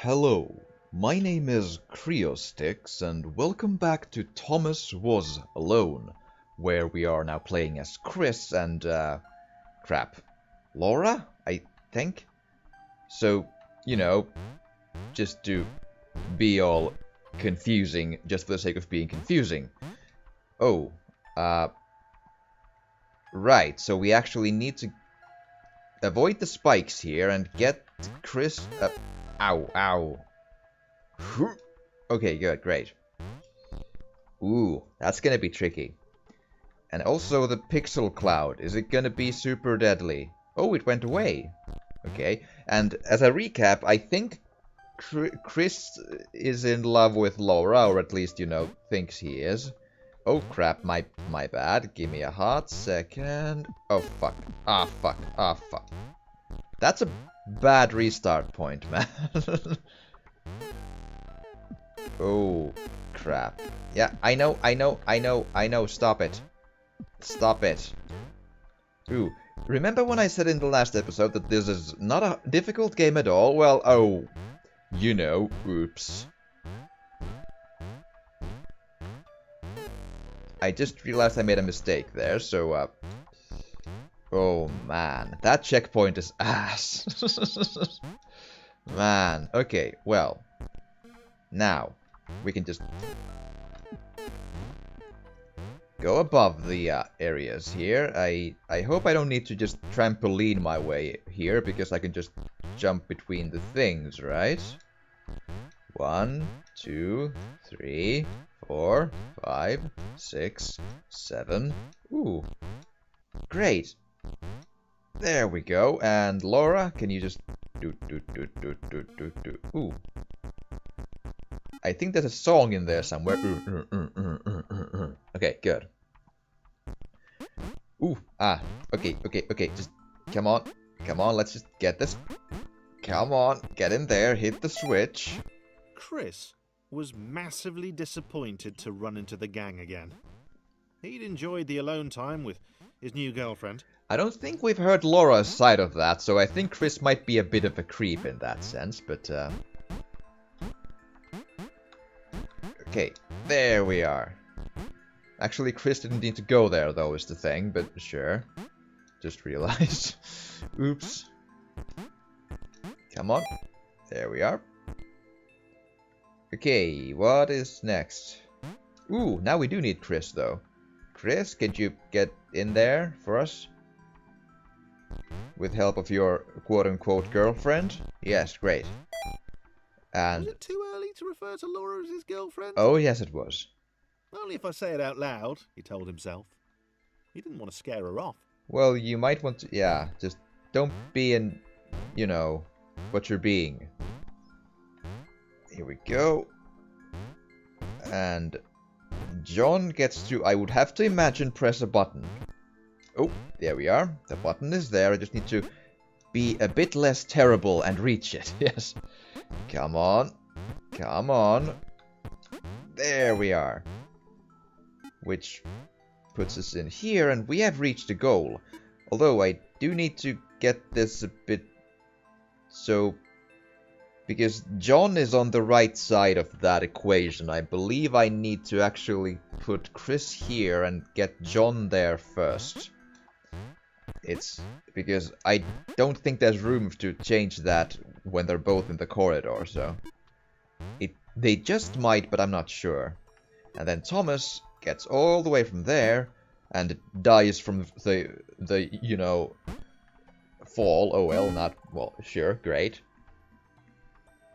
Hello, my name is Creostix, and welcome back to Thomas Was Alone, where we are now playing as Chris and, crap, Laura, I think? So, you know, just to be all confusing, just for the sake of being confusing. Oh, right, so we actually need to avoid the spikes here and get Chris, ow, ow. Okay, good, great. Ooh, that's gonna be tricky. And also the pixel cloud, is it gonna be super deadly? Oh, it went away. Okay, and as a recap, I think Chris is in love with Laura, or at least, you know, thinks he is. Oh crap, my bad. Give me a hot second. Oh fuck. Ah fuck. Ah fuck. That's a bad restart point, man. Oh crap. Yeah, I know. Stop it. Stop it. Ooh. Remember when I said in the last episode that this is not a difficult game at all? Well, oh, you know, oops. I just realized I made a mistake there, so, oh man, that checkpoint is ass. Man, okay, well, now, we can just go above the areas here. I hope I don't need to just trampoline my way here, because I can just jump between the things, right? 1, 2, 3, 4, 5, 6, 7. Ooh. Great. There we go. And Laura, can you just do. Ooh. I think there's a song in there somewhere. Okay, good. Ooh, okay, just come on, let's just get this. Come on, get in there, hit the switch. Chris was massively disappointed to run into the gang again. He'd enjoyed the alone time with his new girlfriend. I don't think we've heard Laura's side of that, so I think Chris might be a bit of a creep in that sense, but, okay, there we are. Actually, Chris didn't need to go there, though, is the thing, but sure. Just realized. Oops. Come on. There we are. Okay, what is next? Ooh, now we do need Chris, though. Chris, could you get in there for us? With help of your quote-unquote girlfriend? Yes, great. And... Was it too early to refer to Laura as his girlfriend? Oh, yes, it was. Only if I say it out loud, he told himself. He didn't want to scare her off. Well, you might want to... Yeah, just don't be in... You know, what you're being. Here we go. And John gets to, I would have to imagine, press a button. Oh, there we are. The button is there. I just need to be a bit less terrible and reach it. Yes. Come on. Come on. There we are. Which puts us in here, and we have reached the goal. Although I do need to get this a bit... So... Because John is on the right side of that equation, I believe I need to actually put Chris here and get John there first. It's because I don't think there's room to change that when they're both in the corridor, so... They just might, but I'm not sure. And then Thomas gets all the way from there and dies from the you know, fall. Oh well, not... Well, sure, great.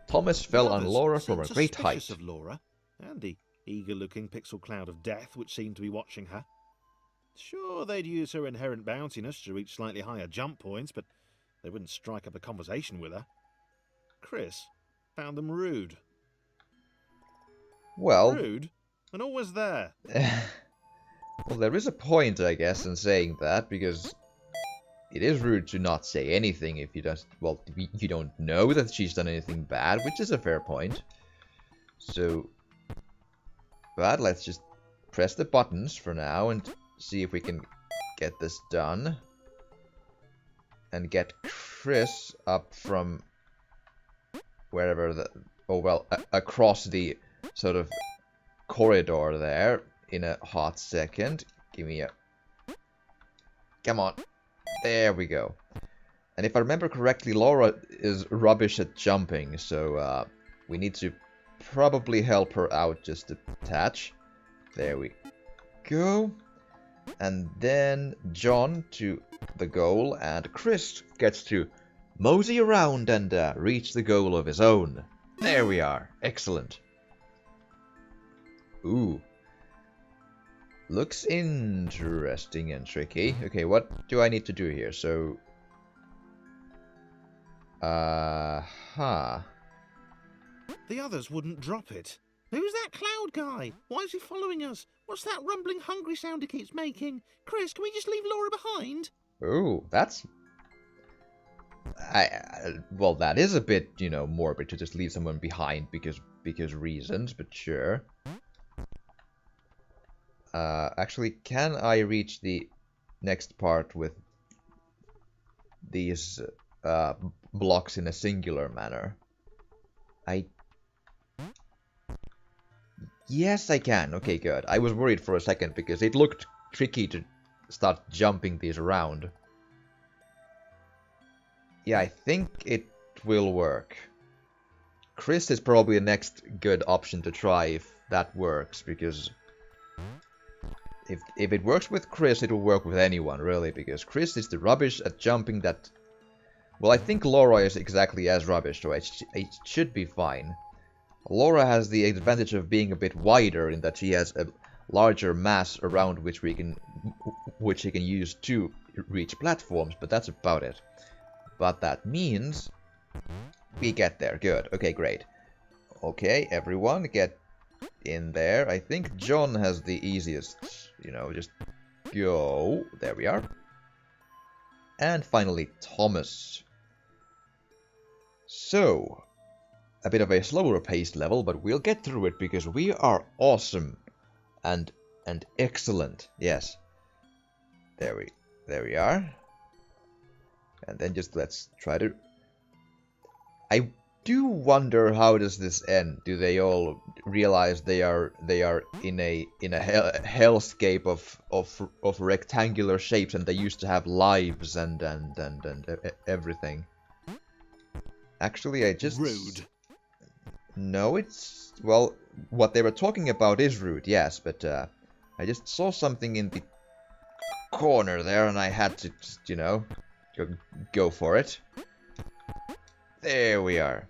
Thomas fell on Laura from a great height. Of Laura and the eager-looking pixel cloud of death which seemed to be watching her. Sure, they'd use her inherent bounciness to reach slightly higher jump points, but they wouldn't strike up a conversation with her. Chris found them rude. Well... Rude? And always there. Well, there is a point, I guess, in saying that, because... It is rude to not say anything if you just, well, you don't know that she's done anything bad, which is a fair point. So, but let's just press the buttons for now and see if we can get this done. And get Chris up from wherever the... Oh, well, across the sort of corridor there in a hot second. Give me a... Come on. There we go. And if I remember correctly, Laura is rubbish at jumping, so we need to probably help her out just a touch. There we go. And then John to the goal, and Chris gets to mosey around and reach the goal of his own. There we are. Excellent. Ooh. Looks interesting and tricky. Okay, what do I need to do here? So... The others wouldn't drop it. Who's that cloud guy? Why is he following us? What's that rumbling hungry sound he keeps making? Chris, can we just leave Laura behind? Ooh, that's... well, that is a bit, you know, morbid to just leave someone behind because reasons, but sure. Actually, can I reach the next part with these blocks in a singular manner? Yes, I can. Okay, good. I was worried for a second because it looked tricky to start jumping these around. Yeah, I think it will work. Chris is probably the next good option to try if that works, because if it works with Chris, it will work with anyone, really, because Chris is the rubbish at jumping that... Well, I think Laura is exactly as rubbish, so it should be fine. Laura has the advantage of being a bit wider in that she has a larger mass around which she can use to reach platforms, but that's about it. But that means we get there. Good. Okay, great. Okay, everyone get in there. I think John has the easiest, you know, just go. There we are. And finally, Thomas. So, a bit of a slower paced level, but we'll get through it because we are awesome and excellent. Yes. There we are. And then just let's try to... I do wonder, how does this end? Do they all realize they are in a hellscape of rectangular shapes, and they used to have lives and everything? Actually, I just... Rude. No, it's... Well, what they were talking about is rude, yes, but I just saw something in the corner there, and I had to just, you know, go for it. There we are.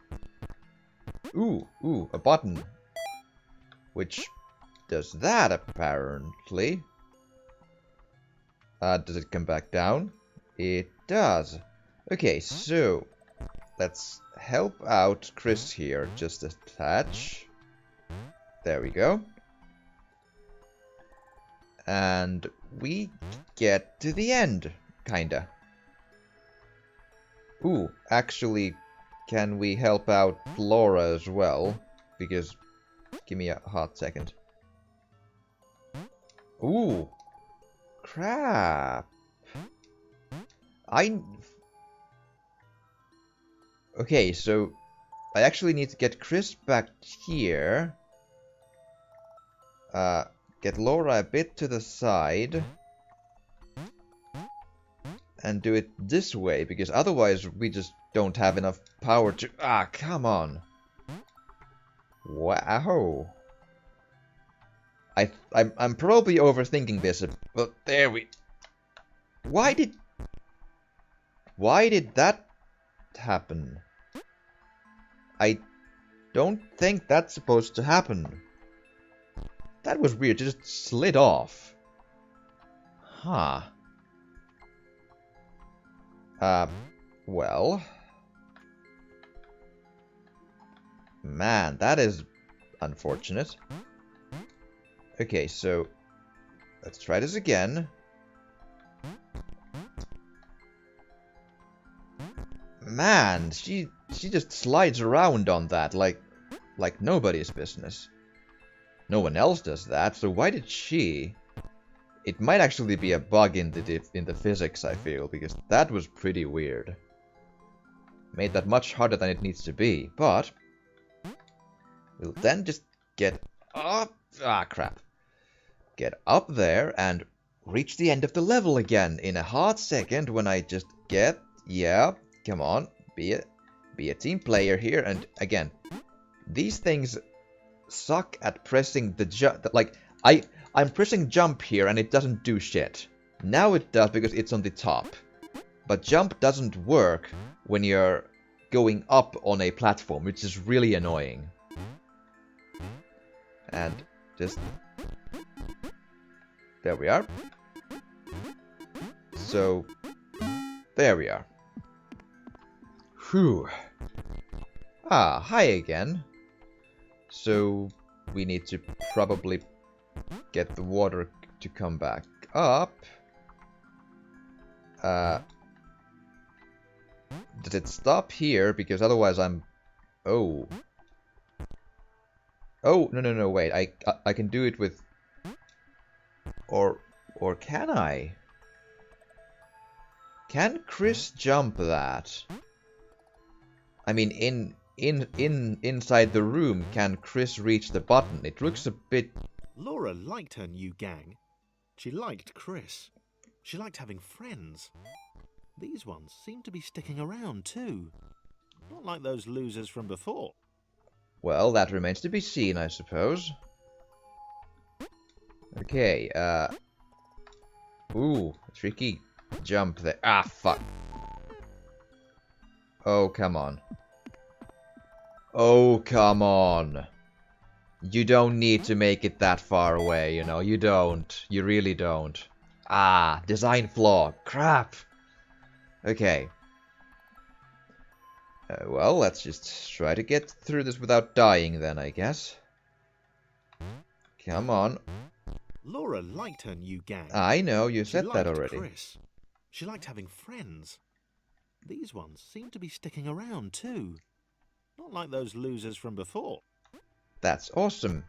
Ooh, a button. Which does that, apparently. Does it come back down? It does. Okay, so... let's help out Chris here, just a touch. There we go. And we get to the end, kinda. Ooh, actually, can we help out Laura as well? Because, give me a hot second. Ooh, crap. Okay, so I actually need to get Chris back here. Get Laura a bit to the side. And do it this way, because otherwise we just don't have enough power to... Ah, come on. Wow. I'm probably overthinking this, but there we... Why did that happen? I don't think that's supposed to happen. That was weird, it just slid off. Huh. Well... Man, that is unfortunate. Okay, so... let's try this again. Man, she just slides around on that like nobody's business. No one else does that, so why did she? It might actually be a bug in the physics, I feel, because that was pretty weird. made that much harder than it needs to be. But we'll then just get up. Ah, crap. Get up there and reach the end of the level again in a hot second when I just get... Yeah, come on. Be a team player here. And again, these things suck at pressing the jump. Like, I'm pressing jump here and it doesn't do shit. Now it does because it's on the top. But jump doesn't work when you're going up on a platform, which is really annoying. And just... There we are. So, there we are. Whew. Ah, hi again. So, we need to probably get the water to come back up. Did it stop here? Because otherwise I'm... Oh. Oh, no, wait. I can do it with... Or can I? Can Chris jump that? I mean, inside the room, can Chris reach the button? It looks a bit... Laura liked her new gang. She liked Chris. She liked having friends. These ones seem to be sticking around too. Not like those losers from before. Well, that remains to be seen, I suppose. Okay, Ooh, tricky jump there. Ah, fuck. Oh, come on. Oh, come on. You don't need to make it that far away, you know. You don't. You really don't. Ah, design flaw. Crap. Okay. Well, let's just try to get through this without dying then, I guess. Come on. Laura liked her new gang. I know, you said that liked already. Chris. She liked having friends. These ones seem to be sticking around too. Not like those losers from before. That's awesome.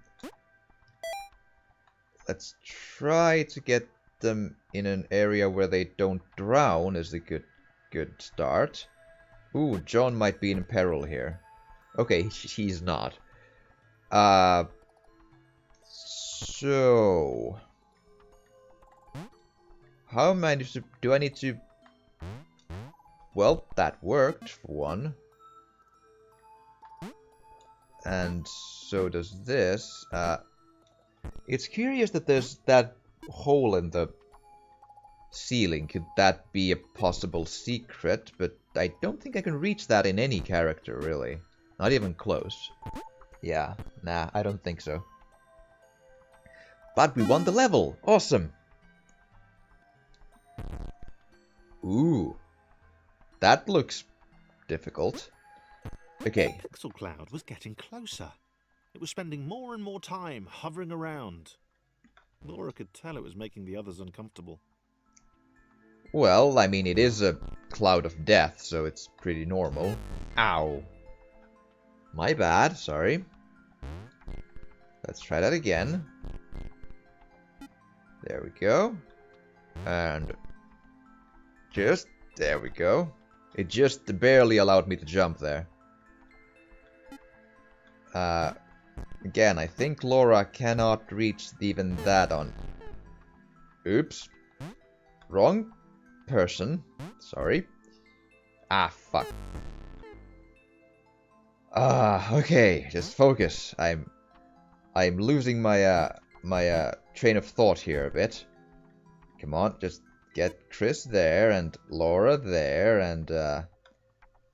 Let's try to get them in an area where they don't drown is a good start. Ooh, John might be in peril here. Okay, he's not. So... How many do I need to... Well, that worked for one. And so does this. It's curious that there's that hole in the ceiling. Could that be a possible secret? But I don't think I can reach that in any character, really. Not even close. Yeah, nah, I don't think so. But we won the level! Awesome! Ooh. That looks difficult. Okay. Pixel Cloud was getting closer. It was spending more and more time hovering around. Laura could tell it was making the others uncomfortable. Well, I mean, it is a cloud of death, so it's pretty normal. Ow. My bad, sorry. Let's try that again. There we go. And... there we go. It just barely allowed me to jump there. Again, I think Laura cannot reach even that on... Oops. Wrong person. Sorry. Ah, fuck. Okay. Just focus. I'm losing my train of thought here a bit. Come on, just get Chris there and Laura there, and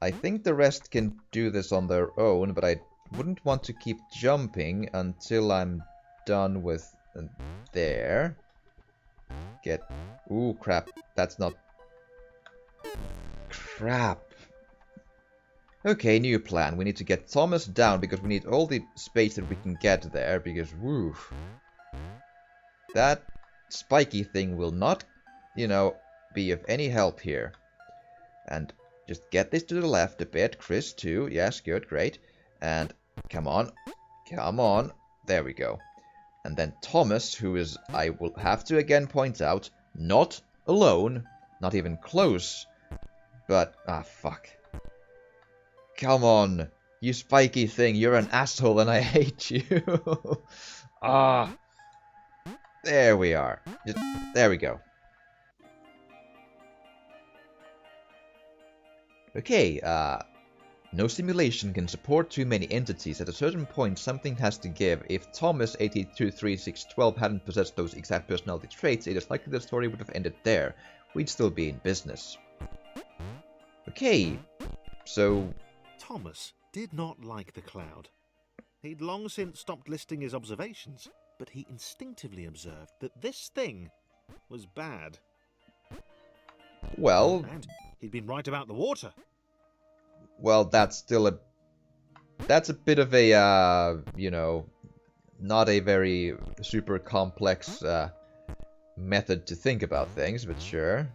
I think the rest can do this on their own, but I wouldn't want to keep jumping until I'm done with there. Get... Ooh, crap. That's not... Crap. Okay, new plan. We need to get Thomas down because we need all the space that we can get there, because, woo. That spiky thing will not, you know, be of any help here. And just get this to the left a bit. Chris, too. Yes, good, great. And come on. Come on. There we go. And then Thomas, who is, I will have to again point out, not alone. Not even close. But, ah, fuck. Come on, you spiky thing, you're an asshole and I hate you. Ah. There we are. There we go. Okay, no simulation can support too many entities. At a certain point, something has to give. If Thomas 823612 hadn't possessed those exact personality traits, it is likely the story would have ended there. We'd still be in business. Okay, so... Thomas did not like the cloud. He'd long since stopped listing his observations, but he instinctively observed that this thing was bad. Well... And he'd been right about the water. Well, that's still a... That's a bit of a, you know, not a very super complex method to think about things, but sure.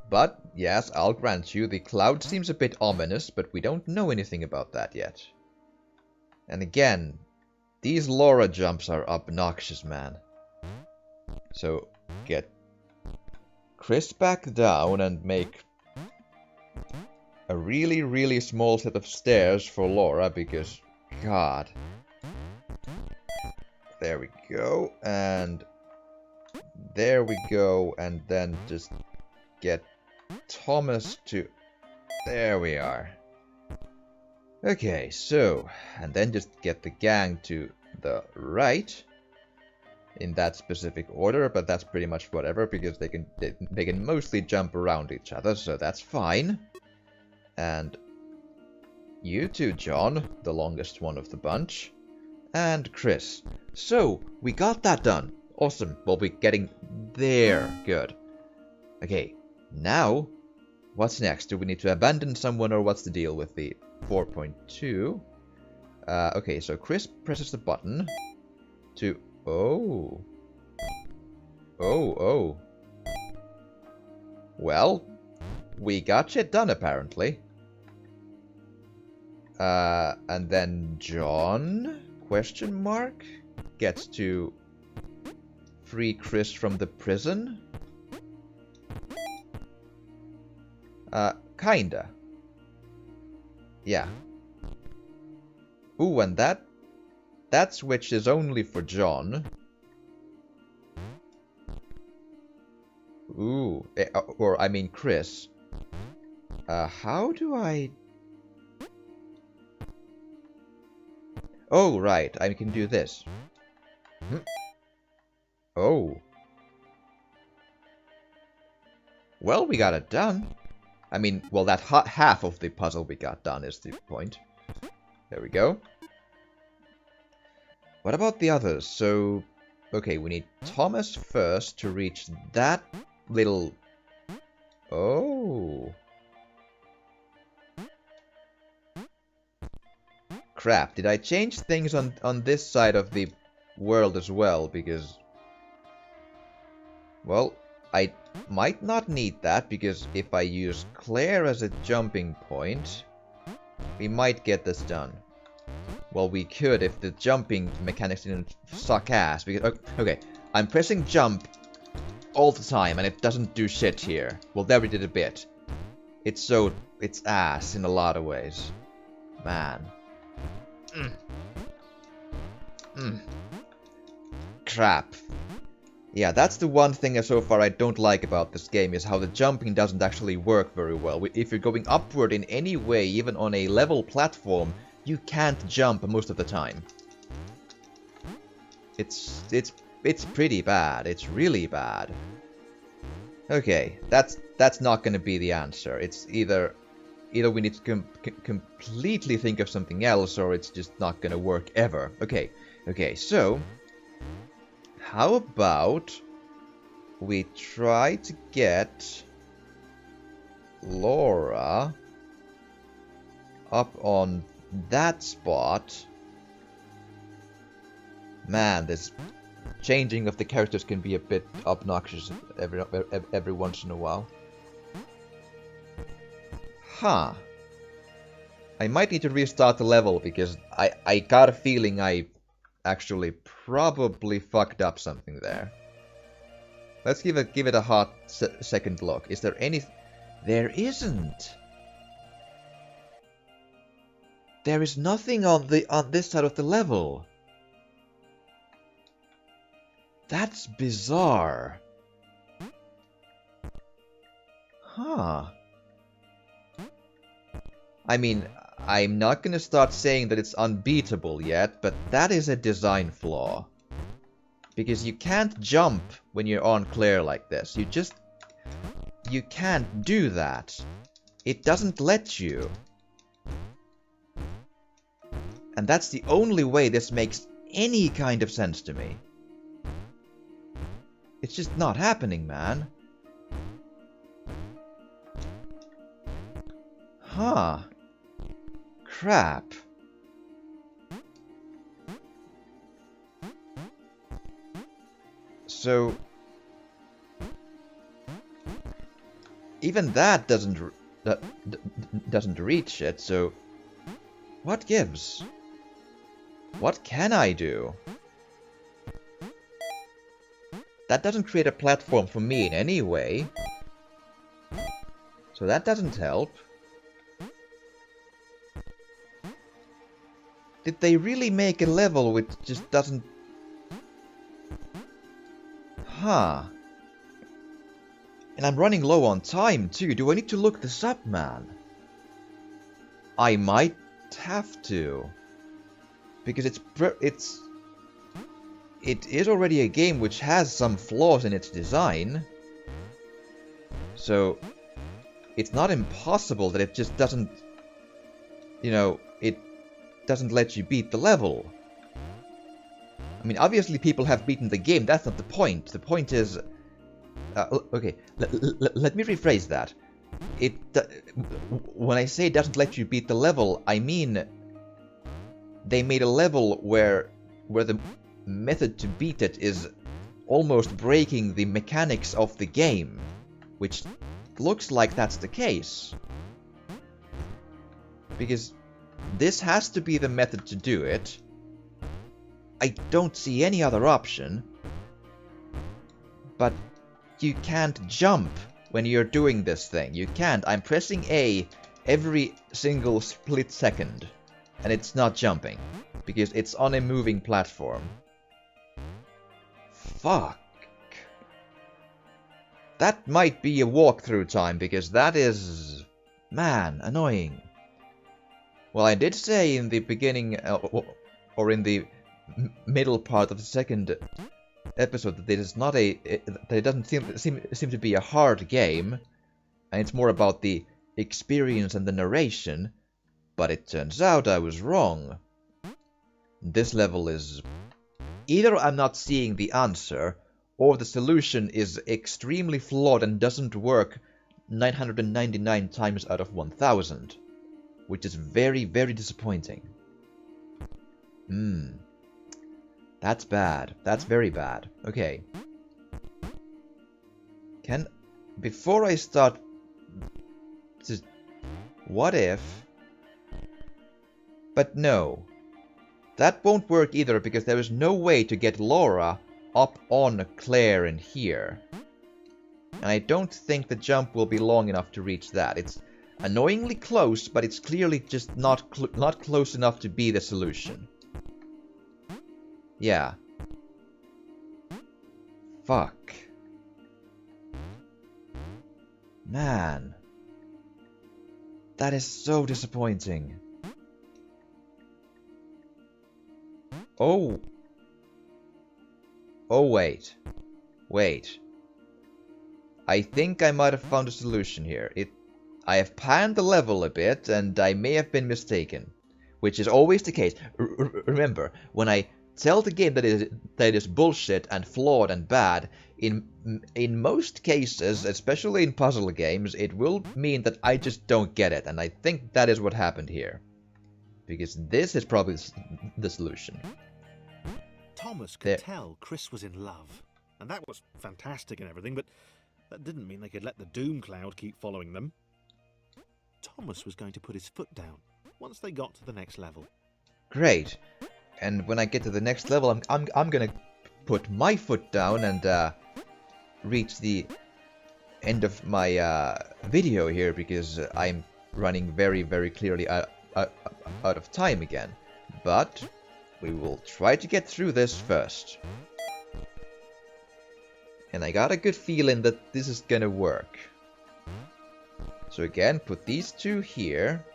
But, yes, I'll grant you, the cloud seems a bit ominous, but we don't know anything about that yet. And again, these Laura jumps are obnoxious, man. So, get Chris back down and make a really, really small set of stairs for Laura, because, God. There we go, and there we go, and then just get Thomas to... There we are. Okay, so, and then just get the gang to the right in that specific order, but that's pretty much whatever, because they can mostly jump around each other, so that's fine. And you too, John, the longest one of the bunch, and Chris. So, we got that done. Awesome. Well, we're getting there. Good. Okay, now, what's next? Do we need to abandon someone, or what's the deal with the 4.2? Okay, so Chris presses the button to... Oh. Well, we got shit done, apparently. And then John, question mark, gets to free Chris from the prison? Kinda. Yeah. Ooh, and that switch is only for John. Ooh, or I mean Chris. How do I... Oh, right, I can do this. Oh. Well, we got it done. I mean, well, that half of the puzzle we got done is the point. There we go. What about the others? So, okay, we need Thomas first to reach that little... Oh. Crap, did I change things on this side of the world as well? Because... Well, I might not need that, because if I use Claire as a jumping point, we might get this done. Well, we could if the jumping mechanics didn't suck ass, because... Okay, I'm pressing jump all the time, and it doesn't do shit here. Well, there we did a bit. It's ass in a lot of ways. Man. Crap. Yeah, that's the one thing so far I don't like about this game, is how the jumping doesn't actually work very well. If you're going upward in any way, even on a level platform, you can't jump most of the time. It's pretty bad. It's really bad. Okay, that's not gonna be the answer. It's either we need to completely think of something else, or it's just not gonna work ever. Okay, so... How about we try to get Laura up on that spot? Man, this changing of the characters can be a bit obnoxious every once in a while. Huh. I might need to restart the level, because I got a feeling I actually probably fucked up something there. Let's give it a hot second look. Is there any... There isn't! There is nothing on this side of the level. That's bizarre. Huh. I mean, I'm not gonna start saying that it's unbeatable yet, but that is a design flaw. Because you can't jump when you're on Claire like this. You can't do that. It doesn't let you. And that's the only way this makes any kind of sense to me. It's just not happening, man. Huh. Crap. So... even that doesn't reach it, so... what gives? What can I do? That doesn't create a platform for me in any way. So that doesn't help. Did they really make a level which just doesn't... huh. And I'm running low on time too. Do I need to look this up, man? I might have to. Because it is already a game which has some flaws in its design. So it's not impossible that it just doesn't, you know, it doesn't let you beat the level. I mean, obviously people have beaten the game, that's not the point. The point is... okay, let me rephrase that. When I say it doesn't let you beat the level, I mean... they made a level where the method to beat it is almost breaking the mechanics of the game. Which looks like that's the case. Because this has to be the method to do it. I don't see any other option. But you can't jump when you're doing this thing. You can't. I'm pressing A every single split second. And it's not jumping. Because it's on a moving platform. Fuck. That might be a walkthrough time, because that is... man, annoying. Well, I did say in the beginning, or in the middle part of the second episode, that it is not that it doesn't seem to be a hard game, and it's more about the experience and the narration, but it turns out I was wrong. This level is... either I'm not seeing the answer, or the solution is extremely flawed and doesn't work 999 times out of 1000. Which is very, very disappointing. That's bad. That's very bad. Okay. Before I start... what if... but no. That won't work either, because there is no way to get Laura up on Claire in here. And I don't think the jump will be long enough to reach that. It's annoyingly close, but it's clearly just not close enough to be the solution. Yeah. Fuck. Man. That is so disappointing. Oh. Oh, wait. Wait. I think I might have found a solution here. I have panned the level a bit, and I may have been mistaken. Which is always the case. Remember, when I tell the game that it is bullshit and flawed and bad, in most cases, especially in puzzle games, it will mean that I just don't get it. And I think that is what happened here. Because this is probably the solution. Thomas could tell Chris was in love. And that was fantastic and everything, but that didn't mean they could let the doom cloud keep following them. Thomas was going to put his foot down once they got to the next level. Great. And when I get to the next level, I'm gonna put my foot down and reach the end of my video here, because I'm running very, very clearly out out of time again. But we will try to get through this first. And I got a good feeling that this is gonna work. So again, put these two here.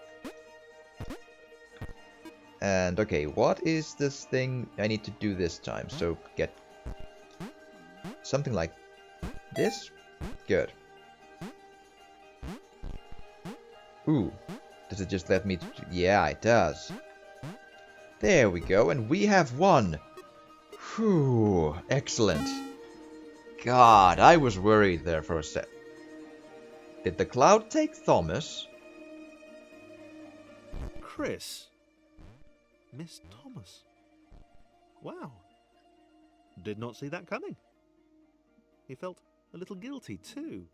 And okay, what is this thing I need to do this time? So get something like this? Good. Ooh, does it just let me... Yeah, it does. There we go, and we have won! Whew, excellent. God, I was worried there for a sec. Did the cloud take Thomas? Chris? Miss Thomas? Wow. Did not see that coming. He felt a little guilty too.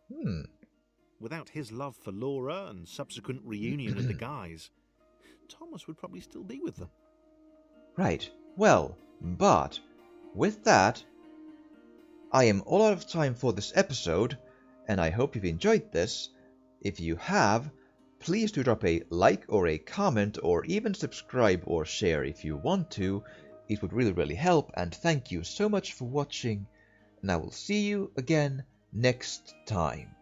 Without his love for Laura and subsequent reunion with the guys, Thomas would probably still be with them. Right. Well, but with that, I am all out of time for this episode, and I hope you've enjoyed this. If you have, please do drop a like or a comment or even subscribe or share if you want to. It would really help, and thank you so much for watching, and I will see you again next time.